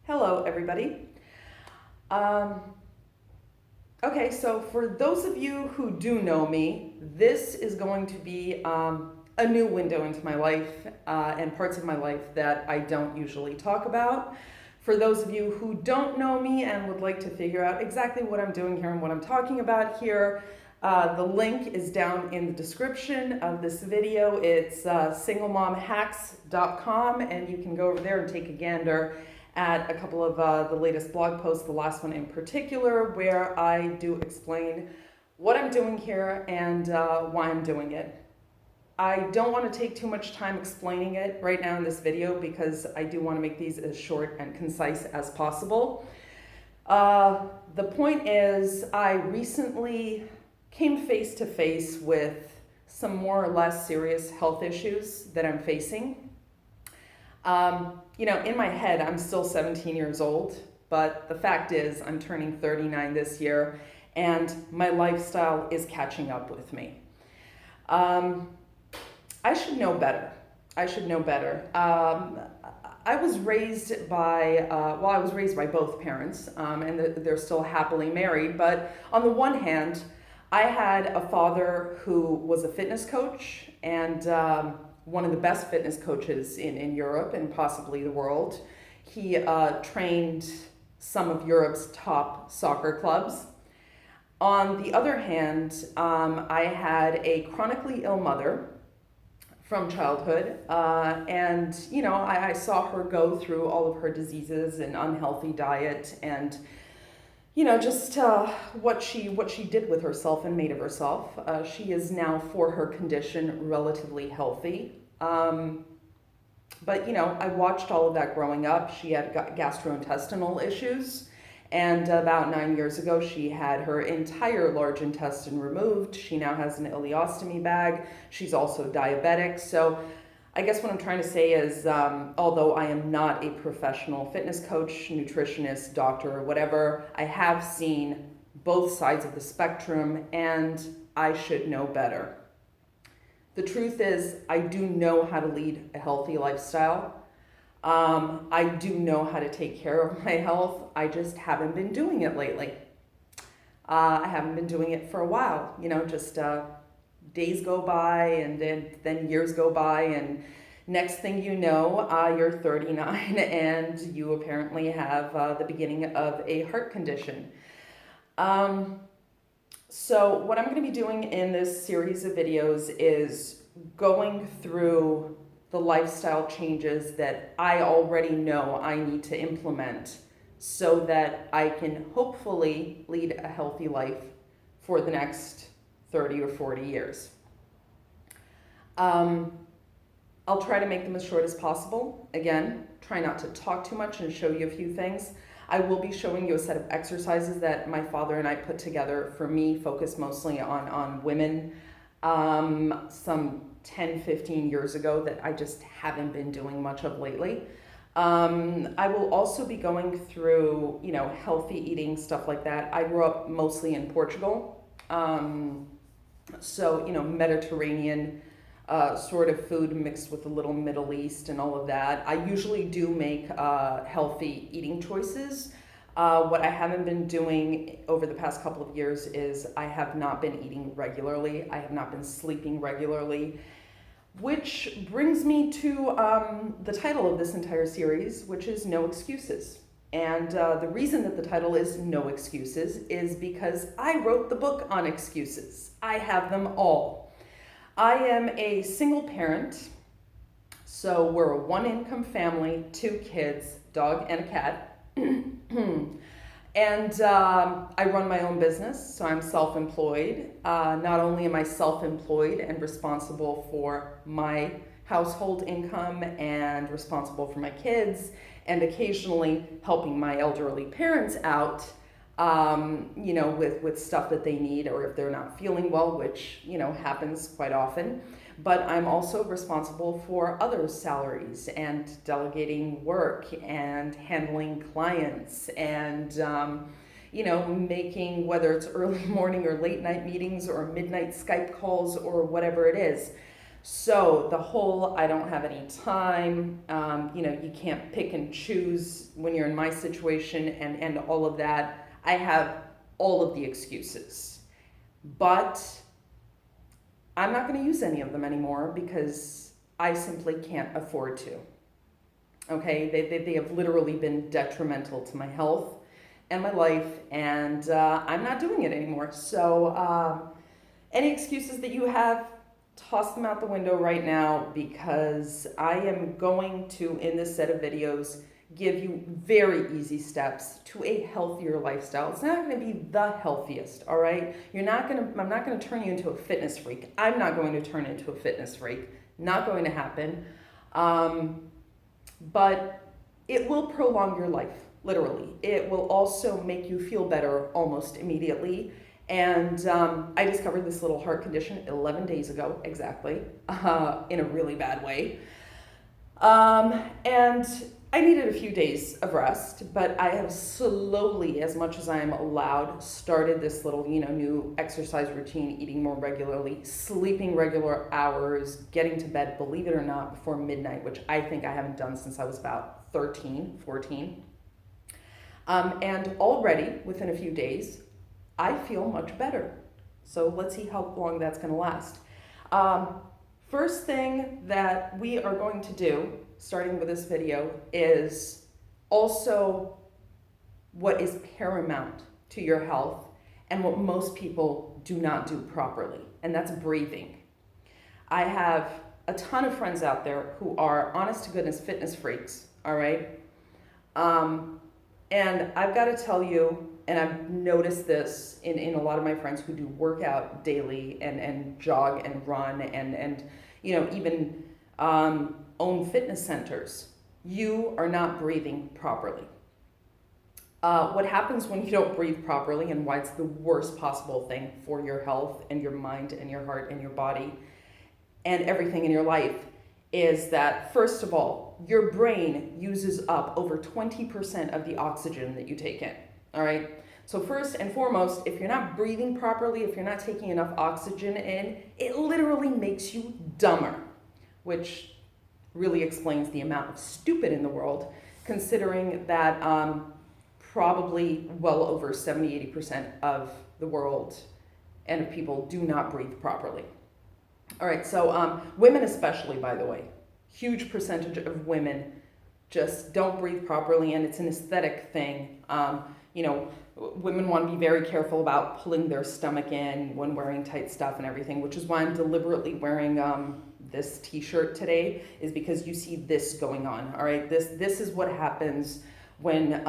Hello, everybody. Um, okay, so for those of you who do know me, this is going to be a new window into my life and parts of my life that I don't usually talk about. For those of you who don't know me and would like to figure out exactly what I'm doing here and what I'm talking about here, the link is down in the description of this video. It's singlemomhacks.com, and you can go over there and take a gander at a couple of the latest blog posts, the last one in particular, where I do explain what I'm doing here and why I'm doing it. I don't want to take too much time explaining it right now in this video because I do want to make these as short and concise as possible. The point is, I recently came face to face with some more or less serious health issues that I'm facing. In my head, I'm still 17 years old, but the fact is I'm turning 39 this year and my lifestyle is catching up with me. I should know better. I was raised by, I was raised by both parents, and they're still happily married. But on the one hand, I had a father who was a fitness coach and one of the best fitness coaches in Europe and possibly the world. He trained some of Europe's top soccer clubs. On the other hand, I had a chronically ill mother from childhood, and I saw her go through all of her diseases and unhealthy diet and just what she did with herself and made of herself. She is now, for her condition, relatively healthy. But I watched all of that growing up. She had gastrointestinal issues, and about 9 years ago, she had her entire large intestine removed. She now has an ileostomy bag. She's also diabetic. So I guess what I'm trying to say is, although I am not a professional fitness coach, nutritionist, doctor, or whatever, I have seen both sides of the spectrum and I should know better. The truth is, I do know how to lead a healthy lifestyle. I do know how to take care of my health. I just haven't been doing it lately. I haven't been doing it for a while, days go by and then years go by, and next thing you know, you're 39 and you apparently have the beginning of a heart condition. So what I'm going to be doing in this series of videos is going through the lifestyle changes that I already know I need to implement so that I can hopefully lead a healthy life for the next 30 or 40 years. I'll try to make them as short as possible. Again, try not to talk too much and show you a few things. I will be showing you a set of exercises that my father and I put together for me, focused mostly on women, some 10, 15 years ago that I just haven't been doing much of lately. I will also be going through, healthy eating, stuff like that. I grew up mostly in Portugal. Mediterranean sort of food mixed with a little Middle East and all of that. I usually do make healthy eating choices. What I haven't been doing over the past couple of years is I have not been eating regularly. I have not been sleeping regularly, which brings me to the title of this entire series, which is No Excuses. And the reason that the title is No Excuses is because I wrote the book on excuses. I have them all. I am a single parent, so we're a one-income family, 2 kids, dog and a cat. And I run my own business, so I'm self-employed. Not only am I self-employed and responsible for my household income and responsible for my kids and occasionally helping my elderly parents out, with stuff that they need, or if they're not feeling well, which, happens quite often. But I'm also responsible for other salaries and delegating work and handling clients and, making, whether it's early morning or late night meetings or midnight Skype calls or whatever it is. So the whole I don't have any time, you can't pick and choose when you're in my situation and all of that. I have all of the excuses. But I'm not going to use any of them anymore because I simply can't afford to. Okay, they have literally been detrimental to my health and my life, and I'm not doing it anymore. So any excuses that you have, toss them out the window right now, because I am going to, in this set of videos, give you very easy steps to a healthier lifestyle. It's not going to be the healthiest, all right? I'm not going to turn you into a fitness freak. I'm not going to turn into a fitness freak. Not going to happen. But it will prolong your life, literally. It will also make you feel better almost immediately. And I discovered this little heart condition 11 days ago, exactly, in a really bad way. And I needed a few days of rest, but I have slowly, as much as I am allowed, started this little, new exercise routine, eating more regularly, sleeping regular hours, getting to bed, believe it or not, before midnight, which I think I haven't done since I was about 13, 14. And already, within a few days, I feel much better. So let's see how long that's going to last. First thing that we are going to do, starting with this video, is also what is paramount to your health and what most people do not do properly, and that's breathing. I have a ton of friends out there who are, honest to goodness, fitness freaks, all right? And I've got to tell you, and I've noticed this in a lot of my friends who do workout daily and jog and run and even own fitness centers, you are not breathing properly. What happens when you don't breathe properly, and why it's the worst possible thing for your health and your mind and your heart and your body and everything in your life, is that, first of all, your brain uses up over 20% of the oxygen that you take in, all right? So first and foremost, if you're not breathing properly, if you're not taking enough oxygen in, it literally makes you dumber, which really explains the amount of stupid in the world, considering that probably well over 70-80% of the world and of people do not breathe properly. All right, so women especially, by the way, huge percentage of women just don't breathe properly, and it's an aesthetic thing. Women want to be very careful about pulling their stomach in when wearing tight stuff and everything, which is why I'm deliberately wearing this t-shirt today, is because you see this going on, all right? This is what happens when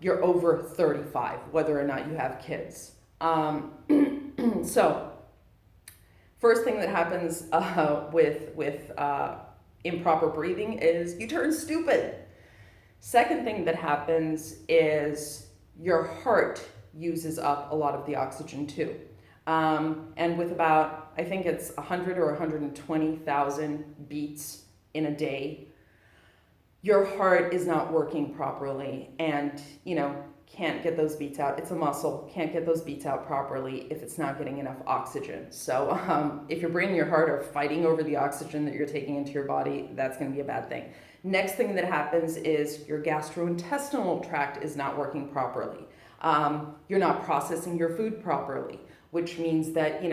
you're over 35, whether or not you have kids. So, first thing that happens with improper breathing is you turn stupid. Second thing that happens is your heart uses up a lot of the oxygen too. And with about, I think it's 100 or 120,000 beats in a day, your heart is not working properly and, can't get those beats out. It's a muscle, can't get those beats out properly if it's not getting enough oxygen. So if your brain and your heart are fighting over the oxygen that you're taking into your body, that's going to be a bad thing. Next thing that happens is your gastrointestinal tract is not working properly. You're not processing your food properly, which means that,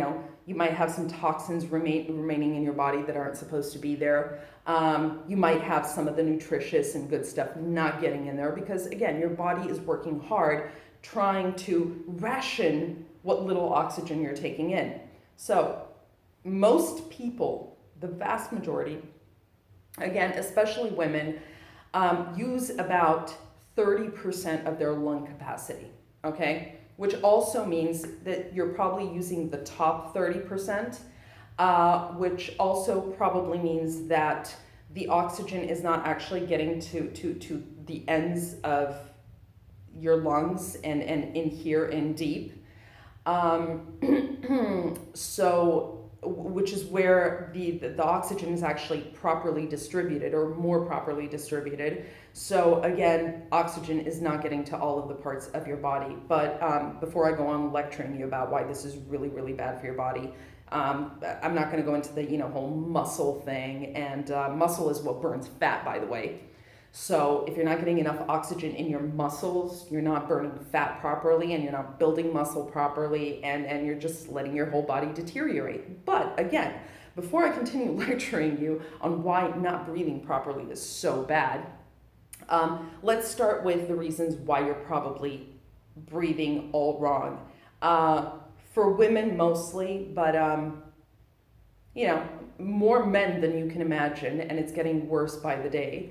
you might have some toxins remaining in your body that aren't supposed to be there. You might have some of the nutritious and good stuff not getting in there because, again, your body is working hard trying to ration what little oxygen you're taking in. So most people, the vast majority, again, especially women, use about 30% of their lung capacity, okay? Which also means that you're probably using the top 30%, which also probably means that the oxygen is not actually getting to the ends of your lungs and in here in deep. Which is where the oxygen is actually properly distributed or more properly distributed. So again, oxygen is not getting to all of the parts of your body. But before I go on lecturing you about why this is really, really bad for your body, I'm not going to go into the whole muscle thing, and muscle is what burns fat, by the way. So if you're not getting enough oxygen in your muscles, you're not burning fat properly, and you're not building muscle properly, and you're just letting your whole body deteriorate. But again, before I continue lecturing you on why not breathing properly is so bad, let's start with the reasons why you're probably breathing all wrong. For women mostly, but more men than you can imagine, and it's getting worse by the day.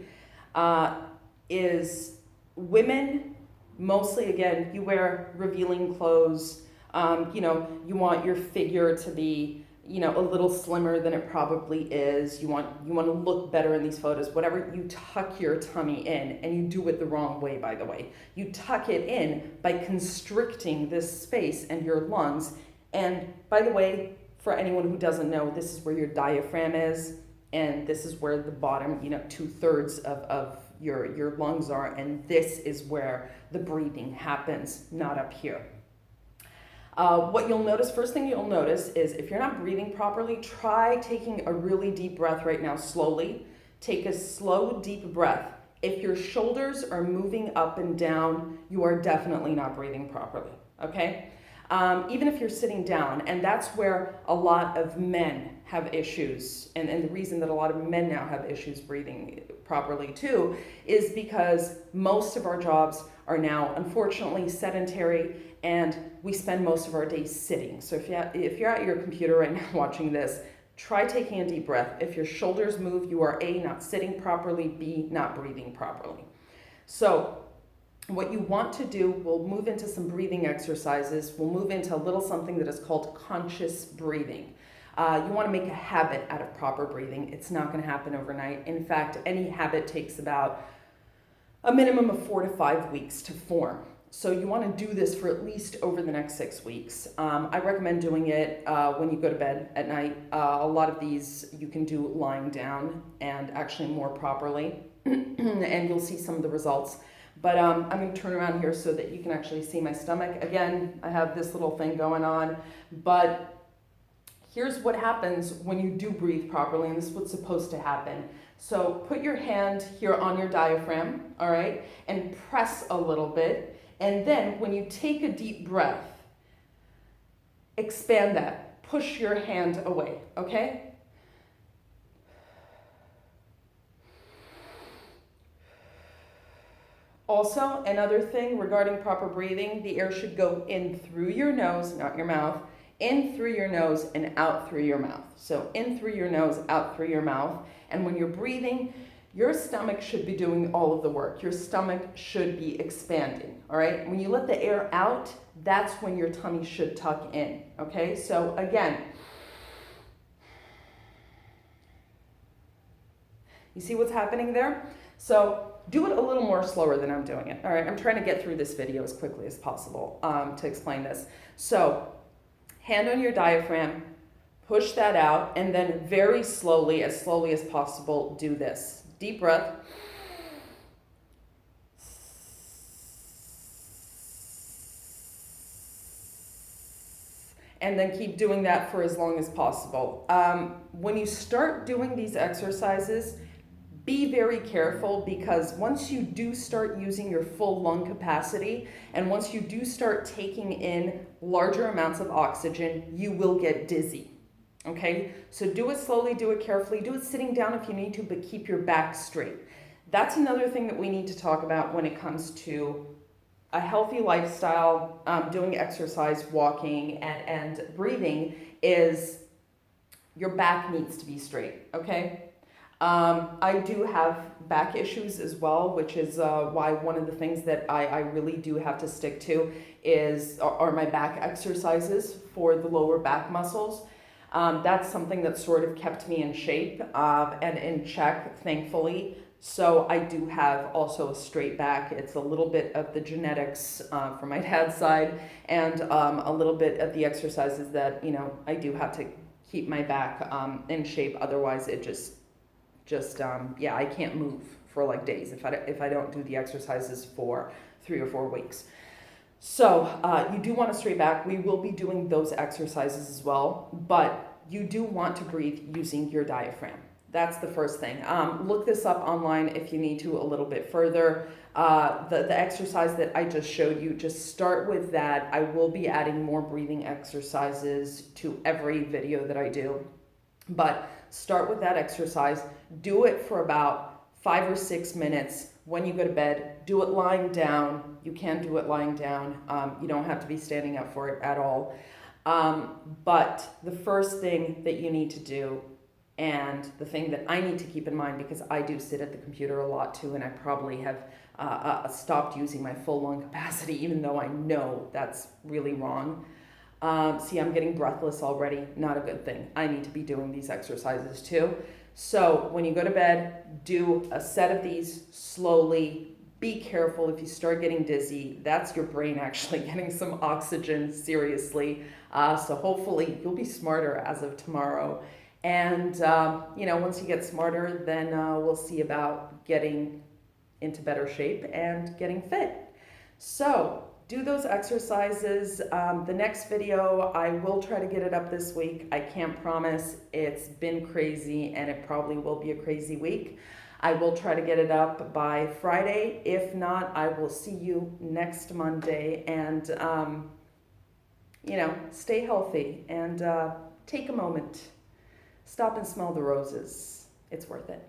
Is women mostly, again, you wear revealing clothes, you want your figure to be a little slimmer than it probably is. You want to look better in these photos. Whatever, you tuck your tummy in, and you do it the wrong way, by the way. You tuck it in by constricting this space and your lungs. And by the way, for anyone who doesn't know, this is where your diaphragm is, and this is where the bottom, 2/3 of your lungs are, and this is where the breathing happens, not up here. What you'll notice, first thing you'll notice is if you're not breathing properly, try taking a really deep breath right now, slowly. Take a slow, deep breath. If your shoulders are moving up and down, you are definitely not breathing properly, okay? Even if you're sitting down, and that's where a lot of men have issues, and the reason that a lot of men now have issues breathing properly too, is because most of our jobs are now unfortunately sedentary, and we spend most of our days sitting. So if you're at your computer right now watching this, try taking a deep breath. If your shoulders move, you are A, not sitting properly, B, not breathing properly. So what you want to do, we'll move into some breathing exercises. We'll move into a little something that is called conscious breathing. You want to make a habit out of proper breathing. It's not going to happen overnight. In fact, any habit takes about a minimum of 4 to 5 weeks to form. So you want to do this for at least over the next 6 weeks. I recommend doing it when you go to bed at night. A lot of these you can do lying down and actually more properly, and you'll see some of the results. But I'm going to turn around here so that you can actually see my stomach. Again, I have this little thing going on, but here's what happens when you do breathe properly, and this is what's supposed to happen. So put your hand here on your diaphragm, all right, and press a little bit. And then when you take a deep breath, expand that. Push your hand away, okay? Also, another thing regarding proper breathing, the air should go in through your nose, not your mouth, in through your nose and out through your mouth. So in through your nose, out through your mouth. And when you're breathing, your stomach should be doing all of the work. Your stomach should be expanding, all right? When you let the air out, that's when your tummy should tuck in, okay? So again, you see what's happening there? So do it a little more slower than I'm doing it, all right? I'm trying to get through this video as quickly as possible to explain this. So hand on your diaphragm, push that out, and then very slowly as possible, do this. Deep breath. And then keep doing that for as long as possible. When you start doing these exercises, be very careful, because once you do start using your full lung capacity, and once you do start taking in larger amounts of oxygen, you will get dizzy. Okay, so do it slowly, do it carefully, do it sitting down if you need to, but keep your back straight. That's another thing that we need to talk about when it comes to a healthy lifestyle, doing exercise, walking, and breathing, is your back needs to be straight, okay? I do have back issues as well, which is why one of the things that I really do have to stick to are my back exercises for the lower back muscles. That's something that sort of kept me in shape and in check, thankfully. So I do have also a straight back. It's a little bit of the genetics from my dad's side, and a little bit of the exercises that, I do have to keep my back in shape. Otherwise, it just I can't move for like days if I don't do the exercises for 3 or 4 weeks. So you do want a straight back. We will be doing those exercises as well, but you do want to breathe using your diaphragm. That's the first thing. Look this up online if you need to a little bit further. The exercise that I just showed you, just start with that. I will be adding more breathing exercises to every video that I do. But start with that exercise. Do it for about 5 or 6 minutes. When you go to bed, do it lying down. You can do it lying down. You don't have to be standing up for it at all. But the first thing that you need to do, and the thing that I need to keep in mind, because I do sit at the computer a lot too, and I probably have stopped using my full lung capacity, even though I know that's really wrong. See, I'm getting breathless already. Not a good thing. I need to be doing these exercises too. So when you go to bed, do a set of these slowly. Be careful if you start getting dizzy. That's your brain actually getting some oxygen, seriously. So hopefully you'll be smarter as of tomorrow. And, once you get smarter, then we'll see about getting into better shape and getting fit. So do those exercises. The next video, I will try to get it up this week. I can't promise. It's been crazy, and it probably will be a crazy week. I will try to get it up by Friday. If not, I will see you next Monday. And, stay healthy and take a moment. Stop and smell the roses. It's worth it.